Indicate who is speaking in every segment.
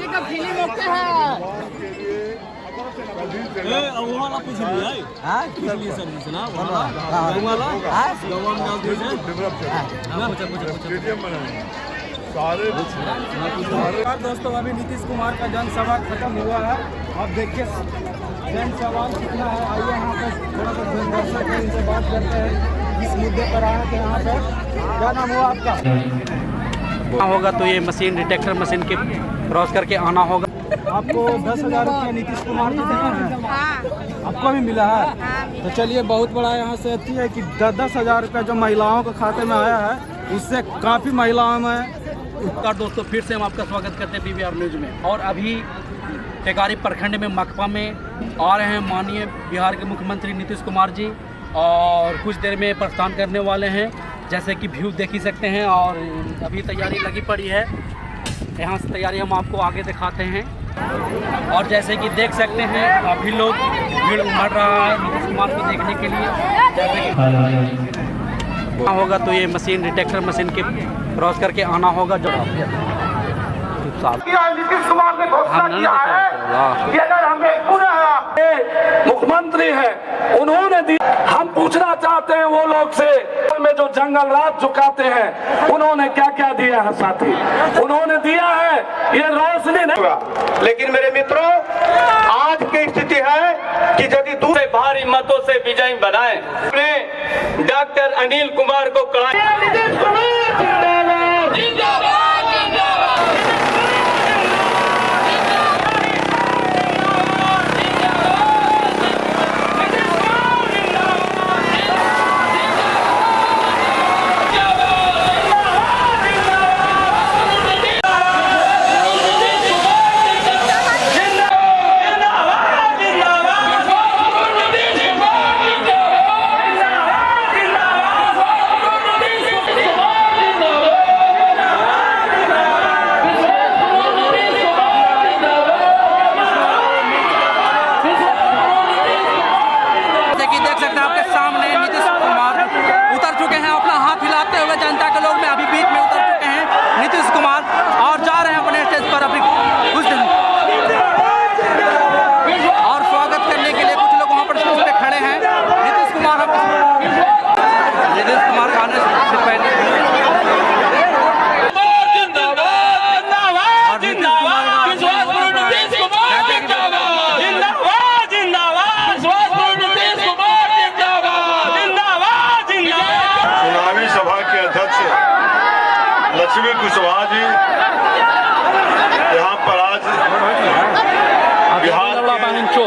Speaker 1: तिवारी का film okay है।
Speaker 2: वो वाला पूछ लिया है हां पूछ लिया सर्विस ना वो वाला हां गवर्नमेंट दे ना पूछ स्टेडियम बनाए सारे
Speaker 3: दोस्तों अभी नीतीश कुमार का जनसभा खत्म हुआ है। आप देखिए जन सवाल कितना है। आइए यहाँ पर थोड़ा सा दर्शक है इनसे बात करते हैं इस मुद्दे पर आए थे। यहाँ पर क्या नाम हुआ आपका?
Speaker 4: होगा तो ये मशीन डिटेक्टर मशीन के क्रॉस करके आना होगा।
Speaker 3: आपको 10,000 रुपया नीतीश कुमार जी दिए हैं? आपको भी मिला है? तो चलिए बहुत बड़ा यहाँ से अच्छी है कि 10,000 रुपया जो महिलाओं के खाते में आया है उससे काफ़ी महिलाओं में।
Speaker 4: दोस्तों फिर से हम आपका स्वागत करते हैं PVR न्यूज में। और अभी टेकारी प्रखंड में मकपा में आ रहे हैं माननीय बिहार के मुख्यमंत्री नीतीश कुमार जी और कुछ देर में प्रस्थान करने वाले हैं। जैसे कि व्यू देख ही सकते हैं और अभी तैयारी लगी पड़ी है। यहाँ से तैयारी हम आपको आगे दिखाते हैं। और जैसे कि देख सकते हैं काफ़ी लोग भीड़ उमड़ रहा है नीतीश कुमार को देखने के लिए। जैसे कि होगा तो ये मशीन डिटेक्टर मशीन के क्रॉस करके आना होगा। जो
Speaker 5: नीतीश कुमार ने घोषणा किया है कि अगर हमें पुनः मुख्यमंत्री है उन्होंने दी। हम पूछना चाहते हैं वो लोग से में जो जंगल राज झुकाते हैं उन्होंने क्या क्या दिया है साथी? उन्होंने दिया है ये रोशनी नहीं हुआ। लेकिन मेरे मित्रों आज की स्थिति है कि यदि दूसरे भारी मतों से विजयी बनाए अपने डॉक्टर अनिल कुमार को लक्ष्मी कुशवाहा जी यहाँ पर आज बिहार के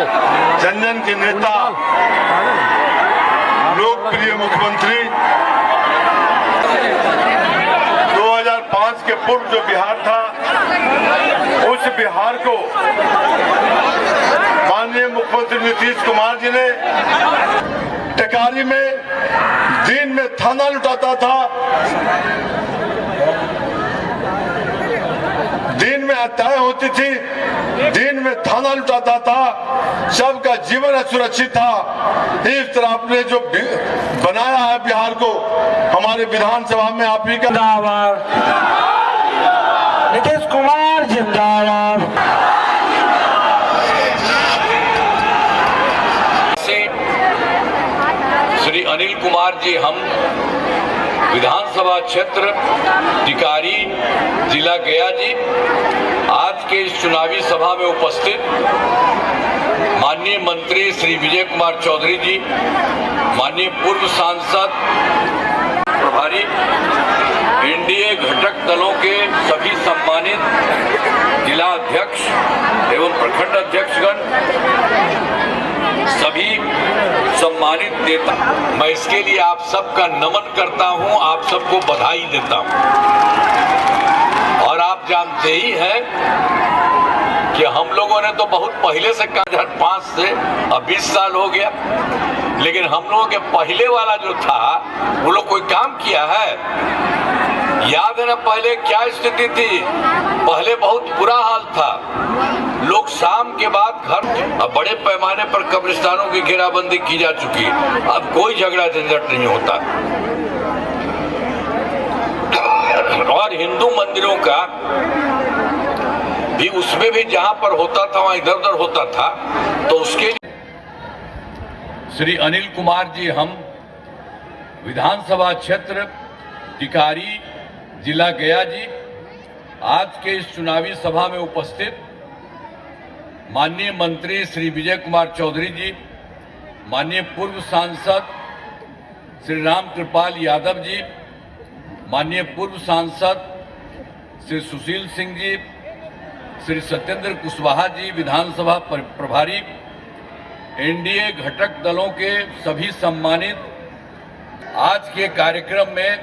Speaker 5: जन जन के नेता लोकप्रिय मुख्यमंत्री 2005 के पूर्व जो बिहार था उस बिहार को माननीय मुख्यमंत्री नीतीश कुमार जी ने टेकारी में दिन में थाना लुटाता था, दिन में हत्याएं होती थी, दिन में थाना लुटाता था, सबका जीवन सुरक्षित था। इस तरह आपने जो बनाया है बिहार को हमारे विधानसभा में आप ही का जिंदाबाद नीतीश कुमार जिंदाबाद।
Speaker 6: श्री अनिल कुमार जी हम विधानसभा क्षेत्र टिकारी जिला गया जी आज के इस चुनावी सभा में उपस्थित माननीय मंत्री श्री विजय कुमार चौधरी जी, माननीय पूर्व सांसद प्रभारी, एनडीए घटक दलों के सभी सम्मानित जिला अध्यक्ष एवं प्रखंड अध्यक्षगण, सभी सम्मानित नेता, मैं इसके लिए आप सबका नमन करता हूं, आप सबको बधाई देता हूं। और आप जानते ही हैं कि हम लोगों ने तो बहुत पहले से 2005 से अब 20 साल हो गया, लेकिन हम लोगों के पहले वाला जो था वो लोग कोई काम किया है? याद है ना पहले क्या स्थिति थी? पहले बहुत बुरा हाल था, लोग शाम के बाद घर, अब बड़े पैमाने पर कब्रिस्तानों की घेराबंदी की जा चुकी है, अब कोई झगड़ा झंझट नहीं होता। और हिंदू मंदिरों का भी उसमें भी जहां पर होता था वहां इधर उधर होता था, तो उसके लिए श्री अनिल कुमार जी हम विधानसभा क्षेत्र टिकारी जिला गया जी आज के इस चुनावी सभा में उपस्थित माननीय मंत्री श्री विजय कुमार चौधरी जी, माननीय पूर्व सांसद श्री राम कृपाल यादव जी, माननीय पूर्व सांसद श्री सुशील सिंह जी, श्री सत्येंद्र कुशवाहा जी विधानसभा प्रभारी, एनडीए घटक दलों के सभी सम्मानित, आज के कार्यक्रम में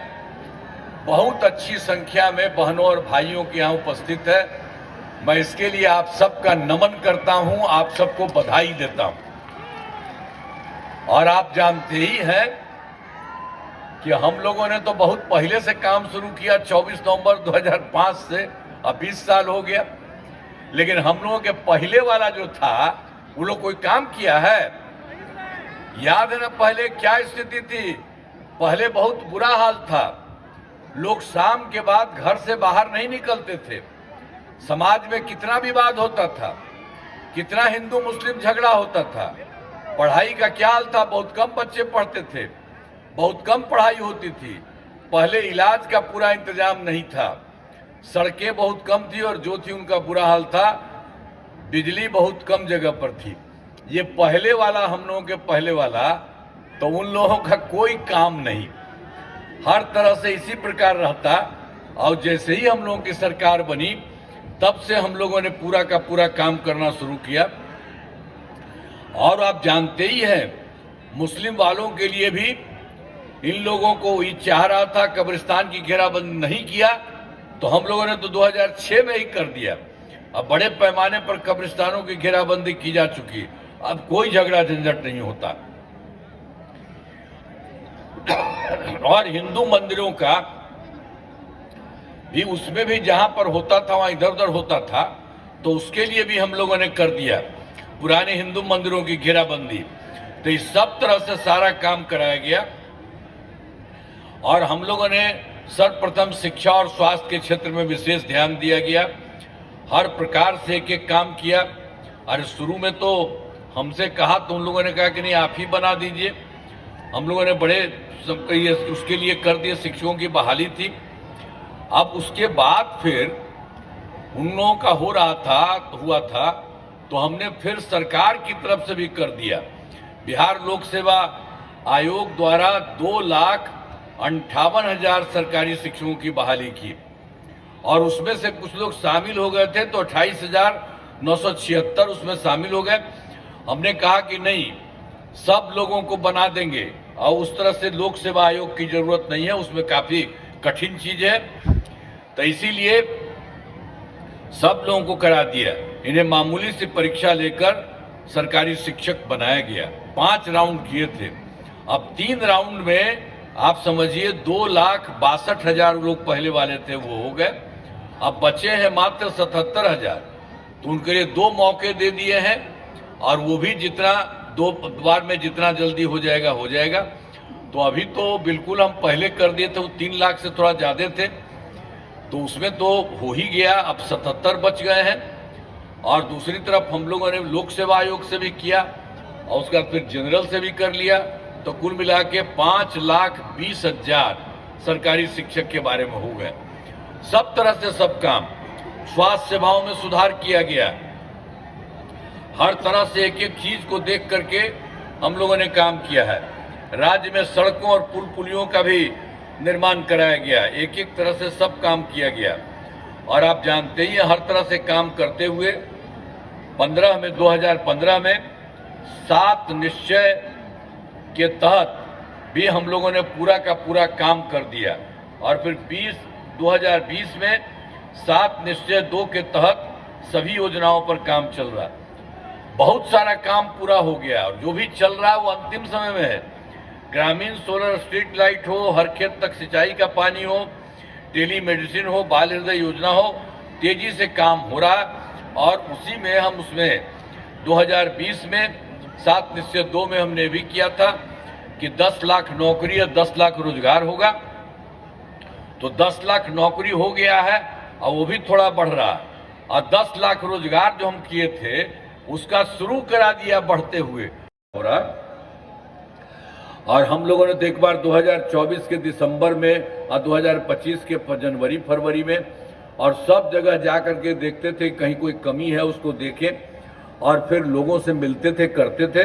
Speaker 6: बहुत अच्छी संख्या में बहनों और भाइयों के यहाँ उपस्थित है। मैं इसके लिए आप सबका नमन करता हूं, आप सबको बधाई देता हूं। और आप जानते ही हैं कि हम लोगों ने तो बहुत पहले से काम शुरू किया, 24 नवंबर 2005 से, अब 20 साल हो गया। लेकिन हम लोगों के पहले वाला जो था वो लोग कोई काम किया है? याद है ना पहले क्या स्थिति थी? पहले बहुत बुरा हाल था, लोग शाम के बाद घर से बाहर नहीं निकलते थे, समाज में कितना विवाद होता था, कितना हिंदू मुस्लिम झगड़ा होता था, पढ़ाई का क्या हाल था, बहुत कम बच्चे पढ़ते थे, बहुत कम पढ़ाई होती थी, पहले इलाज का पूरा इंतजाम नहीं था, सड़कें बहुत कम थी और जो थी उनका बुरा हाल था, बिजली बहुत कम जगह पर थी। ये पहले वाला, हम लोगों के पहले वाला, तो उन लोगों का कोई काम नहीं, हर तरह से इसी प्रकार रहता। और जैसे ही हम लोगों की सरकार बनी तब से हम लोगों ने पूरा का पूरा काम करना शुरू किया। और आप जानते ही हैं मुस्लिम वालों के लिए भी इन लोगों को ये चाह रहा था कब्रिस्तान की घेराबंदी नहीं किया, तो हम लोगों ने तो 2006 में ही कर दिया। अब बड़े पैमाने पर कब्रिस्तानों की घेराबंदी की जा चुकी, अब कोई झगड़ा झंझट नहीं होता। और हिंदू मंदिरों का भी उसमें भी जहां पर होता था वहां इधर उधर होता था, तो उसके लिए भी हम लोगों ने कर दिया पुराने हिंदू मंदिरों की घेराबंदी। तो इस सब तरह से सारा काम कराया गया। और हम लोगों ने सर्वप्रथम शिक्षा और स्वास्थ्य के क्षेत्र में विशेष ध्यान दिया गया, हर प्रकार से एक एक काम किया। और शुरू में तो हमसे कहा तो उन लोगों ने कहा कि नहीं आप ही बना दीजिए, हम लोगों ने बड़े उसके लिए कर दिए, शिक्षकों की बहाली थी। अब उसके बाद फिर उन लोगों का हुआ था तो हमने फिर सरकार की तरफ से भी कर दिया। बिहार लोक सेवा आयोग द्वारा 2,58,000 सरकारी शिक्षकों की बहाली की, और उसमें से कुछ लोग शामिल हो गए थे तो 28,976 उसमें शामिल हो गए। हमने कहा कि नहीं, सब लोगों को बना देंगे, और उस तरह से लोक सेवा आयोग की जरूरत नहीं है, उसमें काफी कठिन चीज है। तो इसीलिए सब लोगों को करा दिया, इन्हें मामूली सी परीक्षा लेकर सरकारी शिक्षक बनाया गया। 5 राउंड किए थे, अब 3 राउंड में आप समझिए 2,62,000 लोग पहले वाले थे वो हो गए, अब बचे हैं मात्र 77,000। तो उनके लिए 2 मौके दे दिए हैं, और वो भी जितना 2 बार में जितना जल्दी हो जाएगा हो जाएगा। तो अभी तो बिल्कुल हम पहले कर दिए थे, वो 3 लाख से थोड़ा ज्यादा थे, तो उसमें तो हो ही गया, अब 77 बच गए हैं। और दूसरी तरफ हम लोगों ने लोक सेवा आयोग से भी किया, और उसके बाद फिर जनरल से भी कर लिया, तो कुल मिला के 5,20,000 सरकारी शिक्षक के बारे में हो गए। सब तरह से सब काम, स्वास्थ्य सेवाओं में सुधार किया गया, हर तरह से एक एक चीज को देख करके हम लोगों ने काम किया है। राज्य में सड़कों और पुल पुलियों का भी निर्माण कराया गया, एक एक तरह से सब काम किया गया। और आप जानते ही हर तरह से काम करते हुए 2015 में 7 निश्चय के तहत भी हम लोगों ने पूरा का पूरा काम कर दिया। और फिर 2020 में 7 निश्चय 2 के तहत सभी योजनाओं पर काम चल रहा है। बहुत सारा काम पूरा हो गया, और जो भी चल रहा है वो अंतिम समय में है। ग्रामीण सोलर स्ट्रीट लाइट हो, हर खेत तक सिंचाई का पानी हो, टेली मेडिसिन हो, बाल हृदय योजना हो, तेजी से काम हो रहा है। और उसी में हम उसमें 2020 में 7 निश्चय 2 में हमने भी किया था कि 10 लाख नौकरी या 10 लाख रोजगार होगा। तो 10 लाख नौकरी हो गया है, और वो भी थोड़ा बढ़ रहा है। और 10 लाख रोजगार जो हम किए थे उसका शुरू करा दिया बढ़ते हुए हो रहा। और हम लोगों ने तो एक बार 2024 के दिसंबर में और 2025 के जनवरी फरवरी में और सब जगह जा करके देखते थे कहीं कोई कमी है उसको देखें और फिर लोगों से मिलते थे करते थे।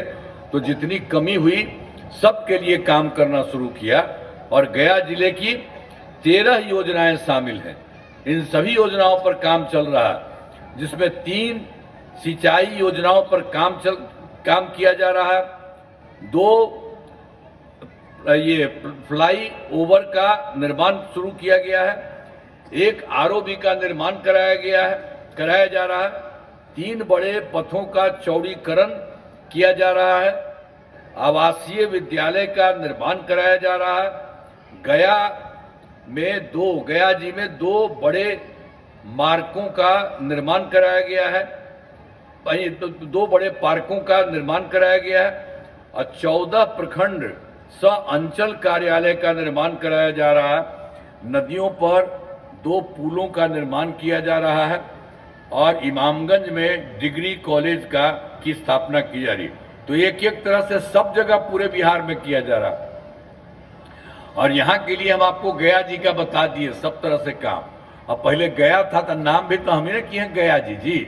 Speaker 6: तो जितनी कमी हुई सबके लिए काम करना शुरू किया और गया जिले की 13 योजनाएं शामिल हैं। इन सभी योजनाओं पर काम चल रहा है, जिसमें 3 सिंचाई योजनाओं पर काम किया जा रहा है, 2 ये फ्लाई ओवर का निर्माण शुरू किया गया है, 1 आरओबी का निर्माण कराया जा रहा है, 3 बड़े पथों का चौड़ीकरण किया जा रहा है, आवासीय विद्यालय का निर्माण कराया जा रहा है, गया जी में 2 बड़े मार्गों का निर्माण कराया गया है, 2 बड़े पार्कों का निर्माण कराया गया है और 14 प्रखंड अंचल कार्यालय का निर्माण कराया जा रहा है। नदियों पर 2 पुलों का निर्माण किया जा रहा है और इमामगंज में डिग्री कॉलेज की स्थापना की जा रही है। तो एक तरह से सब जगह पूरे बिहार में किया जा रहा है। और यहाँ के लिए हम आपको गया जी का बता दिए सब तरह से काम। अब पहले गया था तो नाम भी तो हमने किए हैं गया जी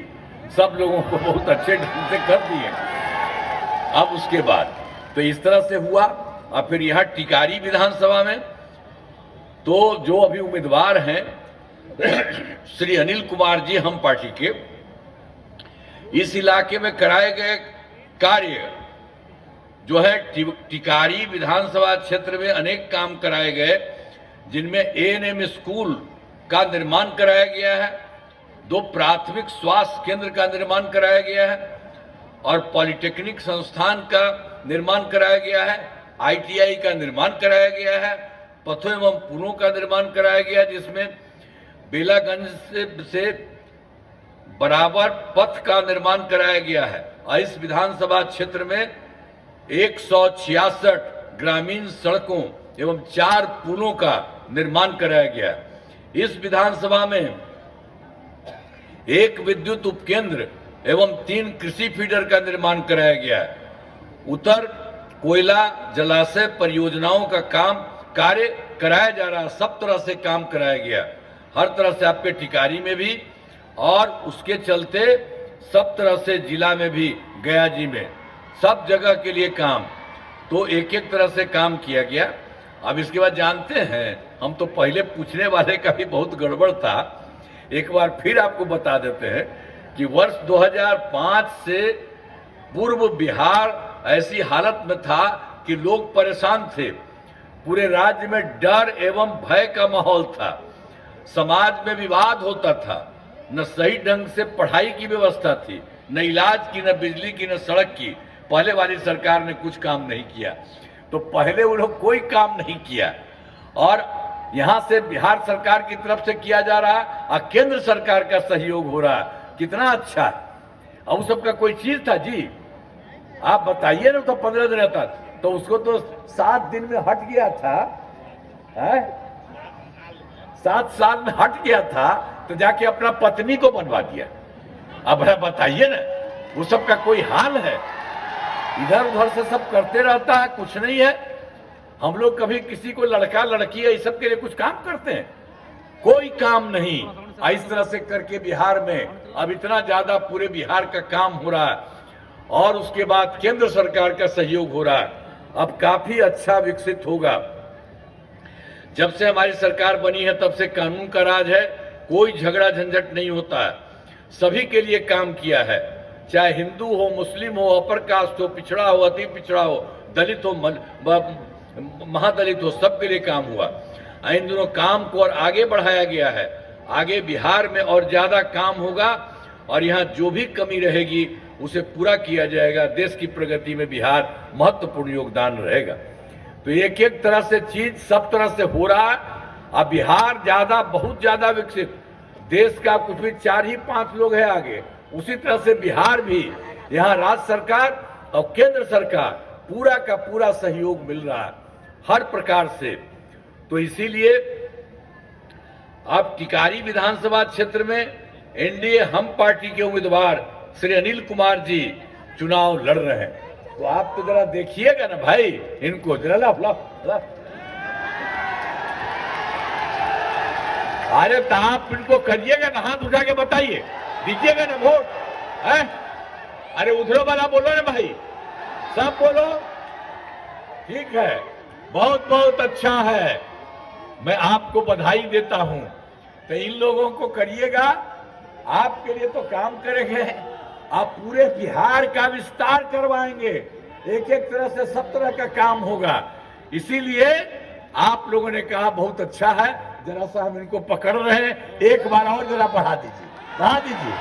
Speaker 6: सब लोगों को बहुत अच्छे ढंग से कर दिए। अब उसके बाद तो इस तरह से हुआ। और फिर यहाँ टिकारी विधानसभा में तो जो अभी उम्मीदवार हैं श्री अनिल कुमार जी हम पार्टी के, इस इलाके में कराए गए कार्य जो है टिकारी विधानसभा क्षेत्र में अनेक काम कराए गए, जिनमें एएनएम स्कूल का निर्माण कराया गया है, 2 प्राथमिक स्वास्थ्य केंद्र का निर्माण कराया गया है और पॉलिटेक्निक संस्थान का निर्माण कराया गया है, आईटीआई का निर्माण कराया गया है, पथों एवं पुलों का निर्माण कराया गया, जिसमें बेलागंज से बराबर पथ का निर्माण कराया गया है। और इस विधानसभा क्षेत्र में 166 ग्रामीण सड़कों एवं 4 पुलों का निर्माण कराया गया है। इस विधानसभा में 1 विद्युत उपकेंद्र एवं 3 कृषि फीडर का निर्माण कराया गया है। उत्तर कोयला जलाशय परियोजनाओं का कार्य कराया जा रहा है, सब तरह से काम कराया गया, हर तरह से आपके टिकारी में भी और उसके चलते सब तरह से जिला में भी, गया जी में सब जगह के लिए काम। तो एक तरह से काम किया गया। अब इसके बाद जानते हैं, हम तो पहले पूछने वाले का भी बहुत गड़बड़ था, एक बार फिर आपको बता देते हैं कि वर्ष 2005 से पूर्व बिहार ऐसी हालत में था कि लोग परेशान थे, पूरे राज्य में डर एवं भय का माहौल था, समाज में विवाद होता था, न सही ढंग से पढ़ाई की व्यवस्था थी, न इलाज की, न बिजली की, न सड़क की। पहले वाली सरकार ने कुछ काम नहीं किया, तो पहले वो लोग कोई काम नहीं किया और यहां से बिहार सरकार की तरफ से किया जा रहा और केंद्र सरकार का सहयोग हो रहा, कितना अच्छा है। और सबका कोई चीज था जी, आप बताइए ना, तो 15 दिन रहता तो उसको तो 7 दिन में हट गया था, 7 साल में हट गया था, तो जाके अपना पत्नी को बनवा दिया। अब बताइए ना, वो सब का कोई हाल है? इधर उधर से सब करते रहता है, कुछ नहीं है। हम लोग कभी किसी को लड़का लड़की है इस सब के लिए कुछ काम करते हैं? कोई काम नहीं। इस तरह से करके बिहार में अब इतना ज्यादा पूरे बिहार का काम हो रहा है और उसके बाद केंद्र सरकार का सहयोग हो रहा है। अब काफी अच्छा विकसित होगा। जब से हमारी सरकार बनी है तब से कानून का राज है, कोई झगड़ा झंझट नहीं होता है, सभी के लिए काम किया है, चाहे हिंदू हो, मुस्लिम हो, अपर कास्ट हो, पिछड़ा हो, अति पिछड़ा हो, दलित हो, महादलित हो, सबके लिए काम हुआ। इन दोनों काम को और आगे बढ़ाया गया है। आगे बिहार में और ज्यादा काम होगा और यहाँ जो भी कमी रहेगी उसे पूरा किया जाएगा। देश की प्रगति में बिहार महत्वपूर्ण योगदान रहेगा। तो एक एक तरह से चीज सब तरह से हो रहा है। अब बिहार बहुत ज्यादा विकसित, देश का कुछ भी 4 ही 5 लोग हैं आगे, उसी तरह से बिहार भी, यहाँ राज्य सरकार और केंद्र सरकार पूरा का पूरा सहयोग मिल रहा है हर प्रकार से। तो इसीलिए अब टिकारी विधानसभा क्षेत्र में एनडीए हम पार्टी के उम्मीदवार श्री अनिल कुमार जी चुनाव लड़ रहे हैं। तो आप तो जरा देखिएगा ना भाई, इनको जरा ला। अरे तो आप इनको करिएगा ना, हाथ उठा के बताइए, दीजिएगा ना वोट है? अरे उधरो वाला बोलो ना भाई, सब बोलो। ठीक है, बहुत बहुत अच्छा है, मैं आपको बधाई देता हूं। तो इन लोगों को करिएगा, आपके लिए तो काम करेंगे, आप पूरे बिहार का विस्तार करवाएंगे, एक एक तरह से सब तरह का काम होगा। इसीलिए आप लोगों ने कहा बहुत अच्छा है, जरा सा हम इनको पकड़ रहे हैं, एक बार और जरा बढ़ा दीजिए।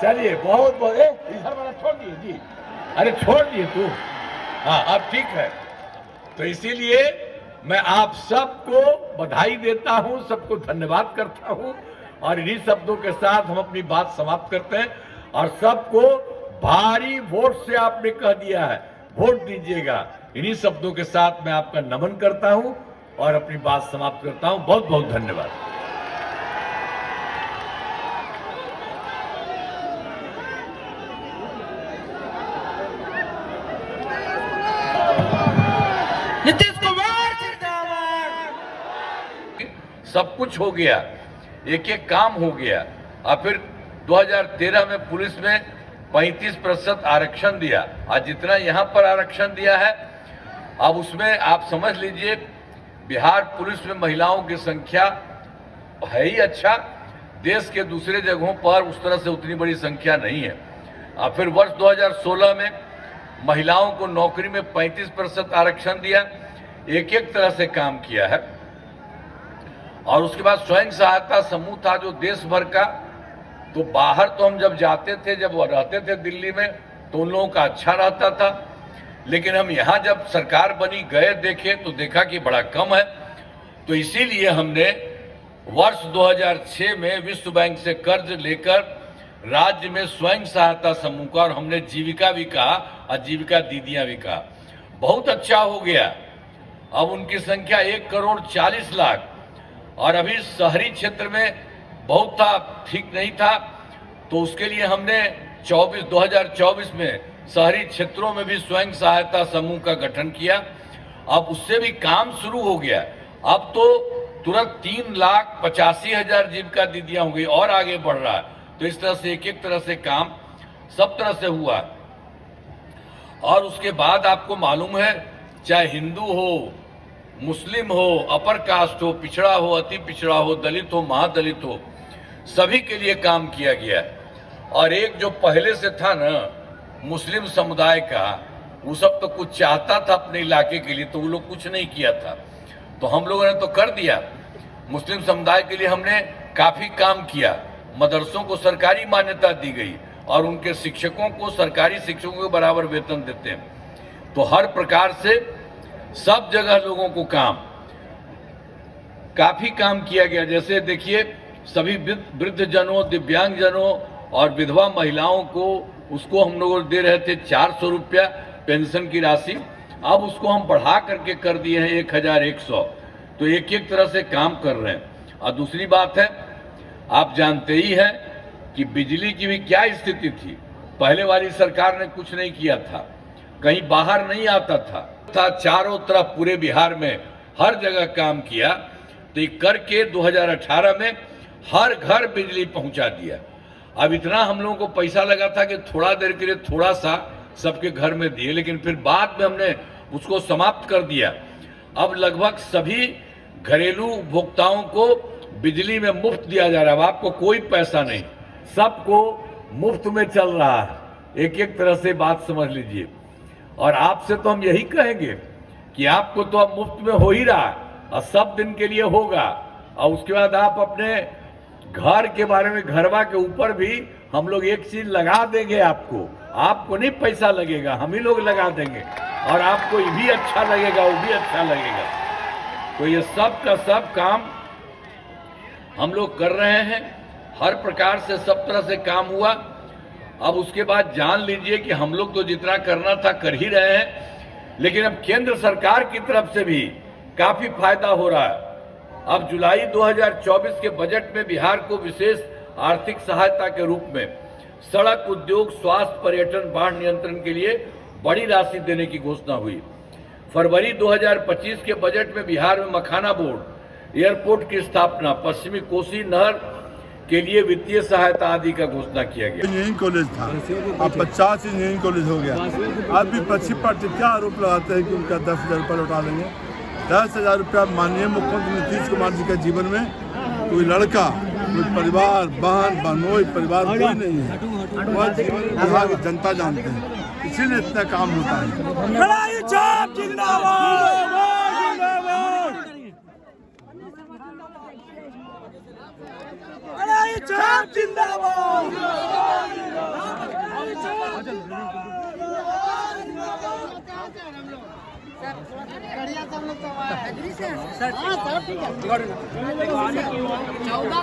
Speaker 6: चलिए बहुत बहुत, इधर वाला छोड़ दिए जी, अरे छोड़ दिए तू, हाँ अब ठीक है। तो इसीलिए मैं आप सबको बधाई देता हूं, सबको धन्यवाद करता हूं, और इन्हीं शब्दों के साथ हम अपनी बात समाप्त करते हैं। और सबको भारी वोट से आपने कह दिया है, वोट दीजिएगा। इन्हीं शब्दों के साथ मैं आपका नमन करता हूं और अपनी बात समाप्त करता हूं। बहुत बहुत धन्यवाद।
Speaker 3: नीतीश कुमार
Speaker 6: सब कुछ हो गया, एक एक काम हो गया। और फिर 2013 में पुलिस में 35% आरक्षण दिया, आज जितना यहां पर आरक्षण दिया है, अब उसमें आप समझ लीजिए बिहार पुलिस में महिलाओं की संख्या है ही अच्छा, देश के दूसरे जगहों पर उस तरह से उतनी बड़ी संख्या नहीं है। और फिर वर्ष 2016 में महिलाओं को नौकरी में 35% आरक्षण दिया, एक एक तरह से काम किया है। और उसके बाद स्वयं सहायता समूह था जो देश भर का, तो बाहर तो हम जब जाते थे, जब वो रहते थे दिल्ली में, तो उन लोगों का अच्छा रहता था। लेकिन हम यहाँ जब सरकार बनी गए देखे तो देखा कि बड़ा कम है। तो इसीलिए हमने वर्ष 2006 में विश्व बैंक से कर्ज लेकर राज्य में स्वयं सहायता समूह का, और हमने जीविका भी कहा और जीविका दीदियां भी कहा, बहुत अच्छा हो गया। अब उनकी संख्या 1,40,00,000, और अभी शहरी क्षेत्र में बहुत था, ठीक नहीं था, तो उसके लिए हमने 2024 में शहरी क्षेत्रों में भी स्वयं सहायता समूह का गठन किया। अब उससे भी काम शुरू हो गया, अब तो तुरंत 3,85,000 जीविका दीदियां हो गई और आगे बढ़ रहा है। तो इस तरह से एक एक तरह से काम सब तरह से हुआ। और उसके बाद आपको मालूम है, चाहे हिंदू हो, मुस्लिम हो, अपर कास्ट हो, पिछड़ा हो, अति पिछड़ा हो, दलित हो, महादलित हो, सभी के लिए काम किया गया। और एक जो पहले से था ना मुस्लिम समुदाय का, वो सब तो कुछ चाहता था अपने इलाके के लिए, तो वो लोग कुछ नहीं किया था, तो हम लोगों ने तो कर दिया। मुस्लिम समुदाय के लिए हमने काफी काम किया, मदरसों को सरकारी मान्यता दी गई और उनके शिक्षकों को, सरकारी शिक्षकों के बराबर वेतन देते हैं। तो हर प्रकार से सब जगह लोगों को काफी काम किया गया। जैसे देखिए, सभी वृद्ध जनों, दिव्यांग जनों और विधवा महिलाओं को, उसको हम लोग दे रहे थे 400 रुपया पेंशन की राशि, अब उसको हम बढ़ा करके कर दिए हैं 1,100। तो एक एक तरह से काम कर रहे हैं। और दूसरी बात है, आप जानते ही हैं कि बिजली की भी क्या स्थिति थी। पहले वाली सरकार ने कुछ नहीं किया था, कहीं बाहर नहीं आता था, चारों तरफ पूरे बिहार में हर जगह काम किया। तो ये करके 2018 में हर घर बिजली पहुंचा दिया। अब इतना हम लोगों को पैसा लगा था कि थोड़ा देर के लिए थोड़ा सा सबके घर में दिए, लेकिन फिर बाद में हमने उसको समाप्त कर दिया। अब लगभग सभी घरेलू उपभोक्ताओं को बिजली में मुफ्त दिया जा रहा है। अब आपको कोई पैसा नहीं, सबको मुफ्त में चल रहा है। एक एक तरह से बात समझ लीजिए। और आपसे तो हम यही कहेंगे कि आपको तो अब मुफ्त में हो ही रहा और सब दिन के लिए होगा। और उसके बाद आप अपने घर के बारे में, घरवा के ऊपर भी हम लोग एक चीज लगा देंगे आपको नहीं पैसा लगेगा, हम ही लोग लगा देंगे, और आपको ये भी अच्छा लगेगा, वो भी अच्छा लगेगा। तो ये सब का सब काम हम लोग कर रहे हैं, हर प्रकार से सब तरह से काम हुआ। अब उसके बाद जान लीजिए कि हम लोग तो जितना करना था कर ही रहे हैं, लेकिन अब केंद्र सरकार की तरफ से भी काफी फायदा हो रहा है। अब जुलाई 2024 के बजट में बिहार को विशेष आर्थिक सहायता के रूप में सड़क उद्योग, स्वास्थ्य, पर्यटन, बाढ़ नियंत्रण के लिए बड़ी राशि देने की घोषणा हुई। फरवरी 2025 के बजट में बिहार में मखाना बोर्ड, एयरपोर्ट की स्थापना, पश्चिमी कोसी नहर के लिए वित्तीय सहायता आदि का घोषणा किया गया।
Speaker 1: इंजीनियरिंग कॉलेज था, अब 50 इंजीनियरिंग कॉलेज हो गया। अब भी पश्चिम पार्टी क्या आरोप लगाते हैं कि उनका 10,000 रुपया लौटा देंगे। 10,000 रुपया माननीय मुख्यमंत्री नीतीश कुमार जी के जीवन में कोई लड़का, कोई परिवार, बहन, बहनोई परिवार कोई नहीं है। वह जीवन बिहार की जनता जानते हैं, इसीलिए इतना काम होता है।
Speaker 7: 14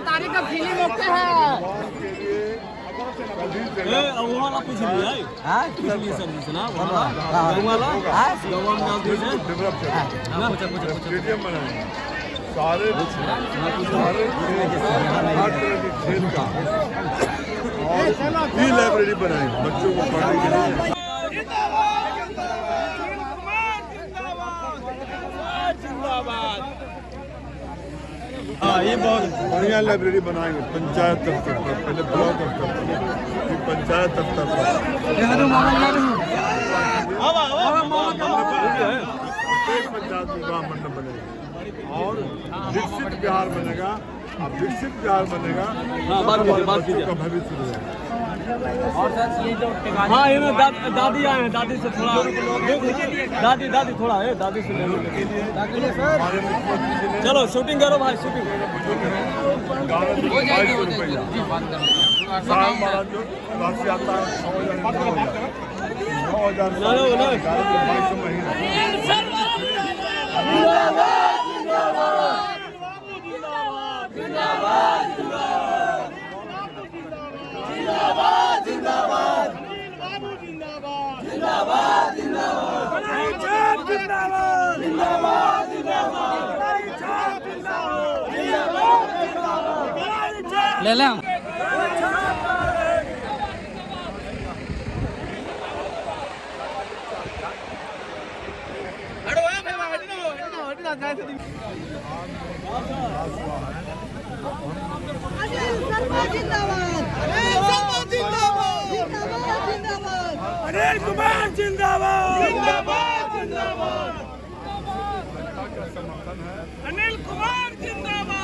Speaker 7: तारीख का फिल्म ओके है।
Speaker 2: अब वो वाला पूछ लिया है। हां पूछ लिया सर्विस ना वो वाला गवा में डाल दीजिए।
Speaker 1: डेवलप है, स्टेडियम बनाए, सारे हर तरह के खेल का, और भी लाइब्रेरी बनाई बच्चों को पढ़ने के लिए। ये बहुत बढ़िया लाइब्रेरी बनाएंगे पंचायत दफ्तर पर, पहले ब्लॉक दफ्तर पर, फिर पंचायत दफ्तर पर। पंचायत विवाह मंडप बनेगा और विकसित बिहार बनेगा। अब विकसित बिहार बनेगा, बच्चों का भविष्य बनेगा।
Speaker 4: और सर ये जो
Speaker 2: हाँ ये ना दादी आए हैं, दादी से थोड़ा दादी थोड़ा है, दादी से ले लो। चलो शूटिंग करो भाई, शूटिंग
Speaker 1: साल महाराज जो राशि आता है 9,000 महीना।
Speaker 4: ले लें।
Speaker 7: अनिल कुमार जिंदाबाद, अनिल कुमार जिंदाबाद,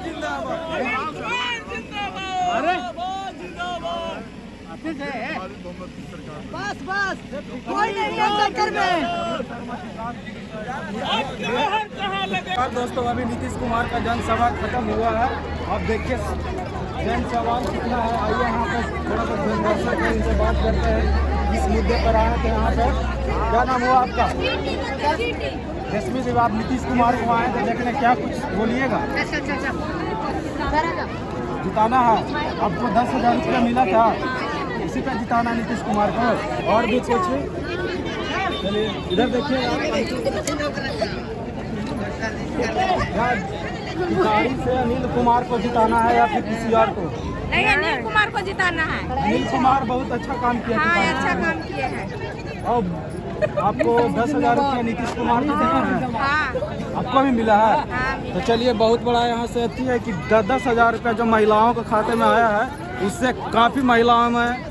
Speaker 7: जिंदाबाद, अनिल कुमार जिंदाबाद। अरे बस कोई नहीं है टक्कर में।
Speaker 3: दोस्तों अभी नीतीश कुमार का जनसभा खत्म हुआ है। अब देखिए जन सवाल कितना है। आइए यहाँ पे थोड़ा सा दर्शक है, इनसे बात करते हैं। इस मुद्दे पर आए थे यहाँ पे। क्या नाम हुआ आपका? रश्मि देव। आप नीतीश कुमार को आए थे देखने, क्या कुछ बोलिएगा? जिताना है आपको, 10,000 रुपया मिला था, इसी पे जिताना नीतीश कुमार को। और भी कुछ चलिए इधर देखिए। गाड़ी से अनिल कुमार को जिताना है या फिर किसी और को?
Speaker 7: नहीं, अनिल कुमार को जिताना है।
Speaker 3: अनिल कुमार बहुत अच्छा काम किया।
Speaker 7: हाँ, अच्छा काम किए हैं।
Speaker 3: और आपको 10,000 रुपया नीतीश कुमार को देना है।
Speaker 7: हाँ,
Speaker 3: आपको भी मिला है।
Speaker 7: हाँ,
Speaker 3: तो चलिए बहुत बड़ा यहाँ से अति है कि 10,000 रुपया जो महिलाओं के खाते में आया है, उससे काफ़ी महिलाओं में